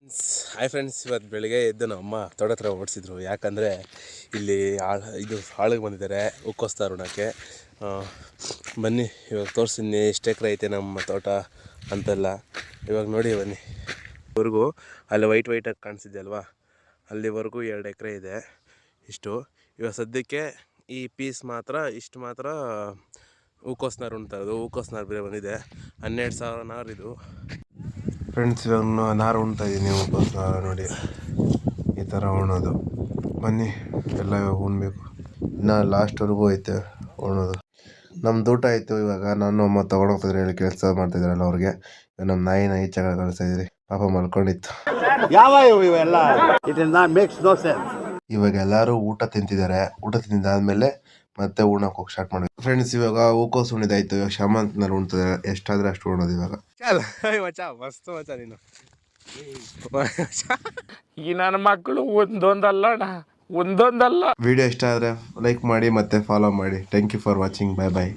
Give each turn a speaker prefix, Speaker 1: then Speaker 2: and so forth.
Speaker 1: Hi friends, ಇವತ್ತು ಬೆಳಿಗ್ಗೆ ಎದ್ದು ನಮ್ಮ ಅಮ್ಮ ತೋಟ ಹತ್ರ ಓಡಿಸಿದ್ರು. ಯಾಕಂದರೆ ಇಲ್ಲಿ ಆಳಿಗೆ ಬಂದಿದ್ದಾರೆ ಹೂಕೋಸ್ತಾ ಋಣಕ್ಕೆ. ಬನ್ನಿ ಇವಾಗ ತೋರಿಸ್ತೀನಿ ಎಷ್ಟು ಎಕರೆ ಐತೆ ನಮ್ಮ ತೋಟ ಅಂತೆಲ್ಲ. ಇವಾಗ ನೋಡಿ ಬನ್ನಿ, ವರೆಗೂ ಅಲ್ಲಿ ವೈಟಾಗಿ ಕಾಣಿಸಿದೆ ಅಲ್ವಾ, ಅಲ್ಲಿವರೆಗೂ 2 ಎಕರೆ ಇದೆ. ಇಷ್ಟು ಇವಾಗ ಸದ್ಯಕ್ಕೆ ಈ ಪೀಸ್ ಮಾತ್ರ ಇಷ್ಟು ಮಾತ್ರ ಹೂಕೋಸ್ನಾರು ಉಣ್ತಾರದು. ಹೂಕೋಸ್ನಾರು ಬೇರೆ ಬಂದಿದೆ, 12,000 ನಾರು ಇದು. ಫ್ರೆಂಡ್ಸ್, ಇವಾಗ ನಾರು ಉಣ್ತಾ ಇದ್ದೀನಿ. ಹೂಕೋಸ್ನಾರ ನೋಡಿ ಈ ಥರ ಉಣ್ಣೋದು. ಬನ್ನಿ ಎಲ್ಲ ಇವಾಗ ಉಣ್ಬೇಕು. ಇನ್ನು ಲಾಸ್ಟ್ವರೆಗೂ ಐತೆ ಉಣ್ಣೋದು. ನಮ್ದು ಊಟ ಆಯಿತು. ಇವಾಗ ನಾನು ಅಮ್ಮ ತೊಗೊಂಡೋಗ್ತಿದ್ರೆ ಹೇಳಿ ಕೆಲಸ ಮಾಡ್ತಿದ್ರಲ್ಲ ಅವ್ರಿಗೆ. ನಮ್ಮ ನಾಯಿನ ಈಚೆಗೆ ಕಳಿಸ್ತಾಯಿದ್ರಿ. ಪಾಪ ಮಲ್ಕೊಂಡಿತ್ತು. ಇವಾಗ ಎಲ್ಲರೂ ಊಟ ತಿಂತಿದ್ದಾರೆ. ಊಟ ತಿಂದಾದ್ಮೇಲೆ ಮತ್ತೆ ಉಣ್ಣಕ್ಕೆ ಹೋಗಿ ಸ್ಟಾರ್ಟ್ ಮಾಡಿ. ಫ್ರೆಂಡ್ಸ್, ಇವಾಗ ಹೂಕೋಸು ಉಣಿದಾಯ್ತು. ಇವಾಗ ಶಾಮಂತಿನಲ್ಲಿ ಉಣ್ತದೆ. ಎಷ್ಟಾದರೆ ಅಷ್ಟು ಉಣ್ಣೋದು ಇವಾಗ. ಮಸ್ತ್ ಮಚ ನೀನು.
Speaker 2: ಈ ನನ್ನ ಮಕ್ಕಳು ಒಂದೊಂದಲ್ಲ.
Speaker 1: ವಿಡಿಯೋ ಇಷ್ಟ ಆದರೆ ಲೈಕ್ ಮಾಡಿ ಮತ್ತೆ ಫಾಲೋ ಮಾಡಿ. Thank you for watching. Bye bye.